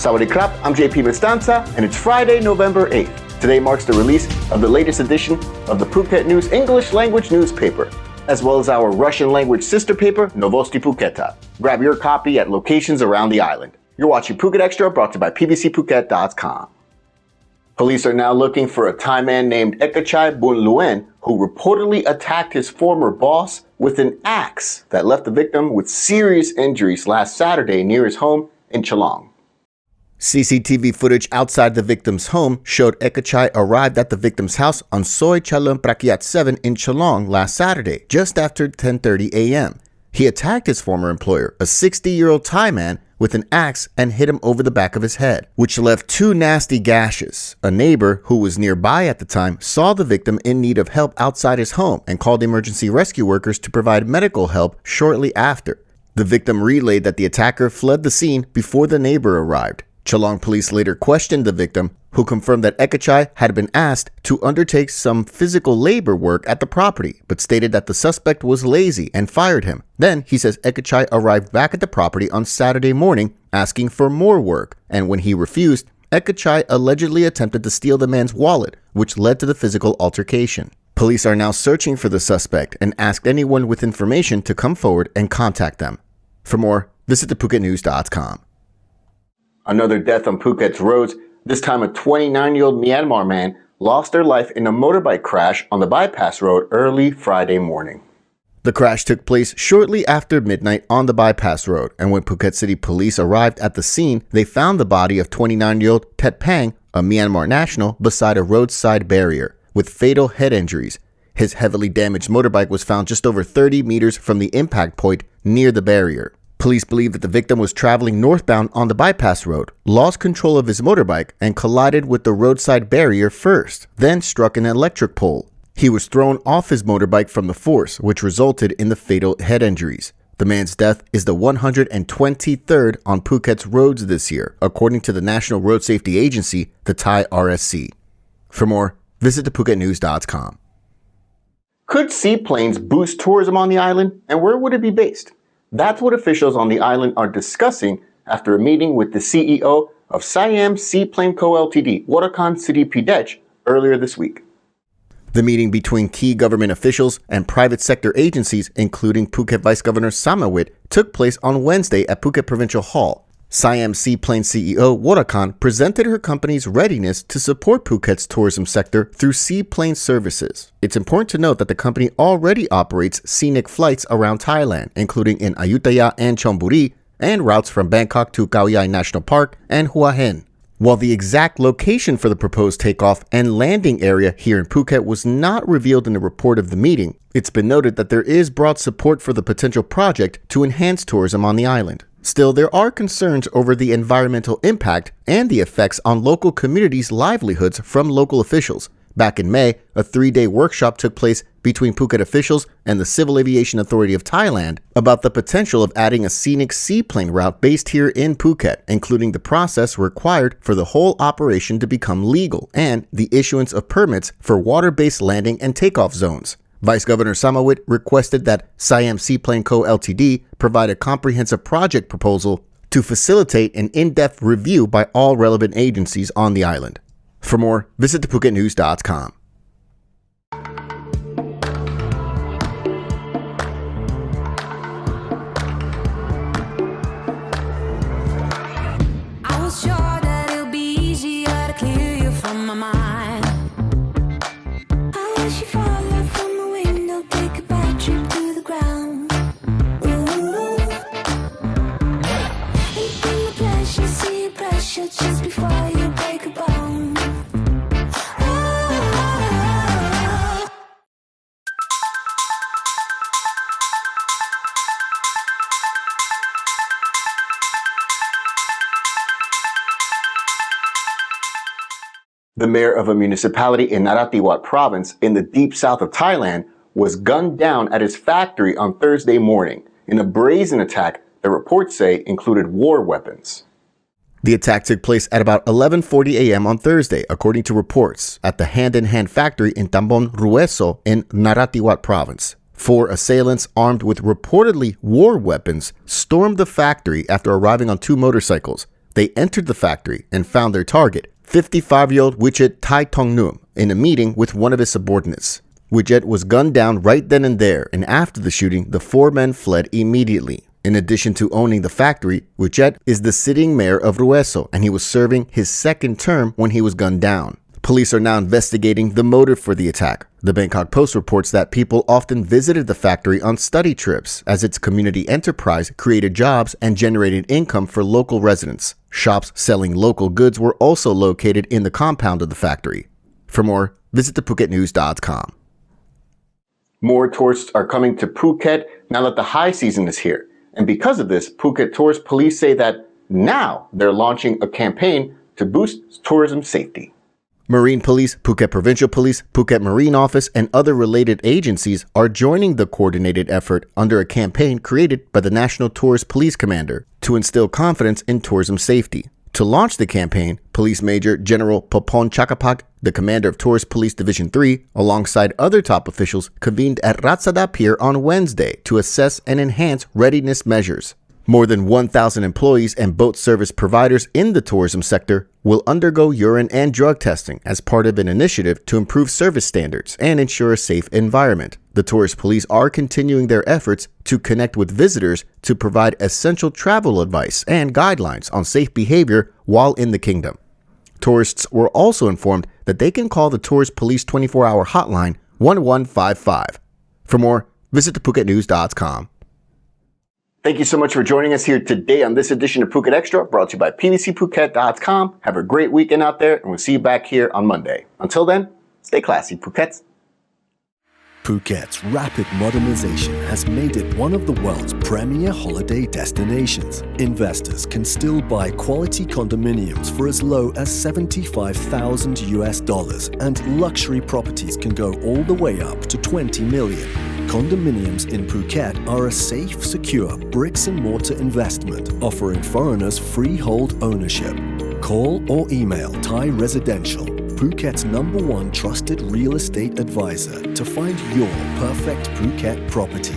Sawadee krap, I'm JP Mestanza, and it's Friday, November 8th. Today marks the release of the latest edition of the Phuket News English language newspaper, as well as our Russian language sister paper, Novosti Phuketa. Grab your copy at locations around the island. You're watching Phuket Xtra, brought to you by pbcphuket.com. Police are now looking for a Thai man named Ekachai Bunluen who reportedly attacked his former boss with an axe that left the victim with serious injuries last Saturday near his home in Chalong. CCTV footage outside the victim's home showed Ekachai arrived at the victim's house on Soi Chalong Prakyat 7 in Chalong last Saturday, just after 10:30 a.m. He attacked his former employer, a 60-year-old Thai man, with an axe and hit him over the back of his head, which left 2 nasty gashes. A neighbor who was nearby at the time saw the victim in need of help outside his home and called emergency rescue workers to provide medical help shortly after. The victim relayed that the attacker fled the scene before the neighbor arrived. Chalong police later questioned the victim, who confirmed that Ekachai had been asked to undertake some physical labor work at the property, but stated that the suspect was lazy and fired him. Then, he says Ekachai arrived back at the property on Saturday morning asking for more work, and when he refused, Ekachai allegedly attempted to steal the man's wallet, which led to the physical altercation. Police are now searching for the suspect and asked anyone with information to come forward and contact them. For more, visit thephuket.news.com. Another death on Phuket's roads, this time a 29-year-old Myanmar man lost their life in a motorbike crash on the bypass road early Friday morning. The crash took place shortly after midnight on the bypass road, and when Phuket City police arrived at the scene, they found the body of 29-year-old Tet Pang, a Myanmar national, beside a roadside barrier with fatal head injuries. His heavily damaged motorbike was found just over 30 meters from the impact point near the barrier. Police believe that the victim was traveling northbound on the bypass road, lost control of his motorbike, and collided with the roadside barrier first, then struck an electric pole. He was thrown off his motorbike from the force, which resulted in the fatal head injuries. The man's death is the 123rd on Phuket's roads this year, according to the National Road Safety Agency, the Thai RSC. For more, visit thephuket.news.com. Could seaplanes boost tourism on the island, and where would it be based? That's what officials on the island are discussing after a meeting with the CEO of Siam Seaplane Co. Ltd, Warakan Siti Pidech, earlier this week. The meeting between key government officials and private sector agencies, including Phuket Vice Governor Samawit, took place on Wednesday at Phuket Provincial Hall. Siam Seaplane CEO Warakan presented her company's readiness to support Phuket's tourism sector through seaplane services. It's important to note that the company already operates scenic flights around Thailand, including in Ayutthaya and Chonburi, and routes from Bangkok to Khao Yai National Park and Hua Hin. While the exact location for the proposed takeoff and landing area here in Phuket was not revealed in the report of the meeting, it's been noted that there is broad support for the potential project to enhance tourism on the island. Still, there are concerns over the environmental impact and the effects on local communities' livelihoods from local officials. Back in May, a 3-day workshop took place between Phuket officials and the Civil Aviation Authority of Thailand about the potential of adding a scenic seaplane route based here in Phuket, including the process required for the whole operation to become legal and the issuance of permits for water-based landing and takeoff zones. Vice Governor Samawit requested that Siam Seaplane Co. Ltd. provide a comprehensive project proposal to facilitate an in-depth review by all relevant agencies on the island. For more, visit thephuket.news.com. I was sure that it'll be easier to clear you from my mind. I wish you fall out from the window, take a bad trip to the ground. Ooh. And bring the pleasure, see your pressure just before you break a bone. The mayor of a municipality in Narathiwat province in the deep south of Thailand was gunned down at his factory on Thursday morning in a brazen attack that reports say included war weapons. The attack took place at about 11:40 a.m. on Thursday, according to reports, at the Hand in Hand factory in Tambon Rueso in Narathiwat province. 4 assailants armed with reportedly war weapons stormed the factory after arriving on 2 motorcycles. They entered the factory and found their target, 55-year-old Wichet Tai Tong Num, in a meeting with one of his subordinates. Wichet was gunned down right then and there, and after the shooting, the 4 men fled immediately. In addition to owning the factory, Wichet is the sitting mayor of Rueso, and he was serving his second term when he was gunned down. Police are now investigating the motive for the attack. The Bangkok Post reports that people often visited the factory on study trips, as its community enterprise created jobs and generated income for local residents. Shops selling local goods were also located in the compound of the factory. For more, visit thephuket.news.com. More tourists are coming to Phuket now that the high season is here. And because of this, Phuket tourist police say that now they're launching a campaign to boost tourism safety. Marine Police, Phuket Provincial Police, Phuket Marine Office, and other related agencies are joining the coordinated effort under a campaign created by the National Tourist Police Commander to instill confidence in tourism safety. To launch the campaign, Police Major General Popon Chakapak, the commander of Tourist Police Division 3, alongside other top officials, convened at Ratsada Pier on Wednesday to assess and enhance readiness measures. More than 1,000 employees and boat service providers in the tourism sector will undergo urine and drug testing as part of an initiative to improve service standards and ensure a safe environment. The tourist police are continuing their efforts to connect with visitors to provide essential travel advice and guidelines on safe behavior while in the kingdom. Tourists were also informed that they can call the Tourist Police 24-hour hotline 1155. For more, visit thephuket.news.com. Thank you so much for joining us here today on this edition of Phuket Xtra, brought to you by pvcphuket.com. Have a great weekend out there, and we'll see you back here on Monday. Until then, stay classy, Phukets. Phuket's rapid modernization has made it one of the world's premier holiday destinations. Investors can still buy quality condominiums for as low as $75,000, and luxury properties can go all the way up to $20 million. Condominiums in Phuket are a safe, secure bricks-and-mortar investment, offering foreigners freehold ownership. Call or email Thai Residential, Phuket's #1 trusted real estate advisor, to find your perfect Phuket property.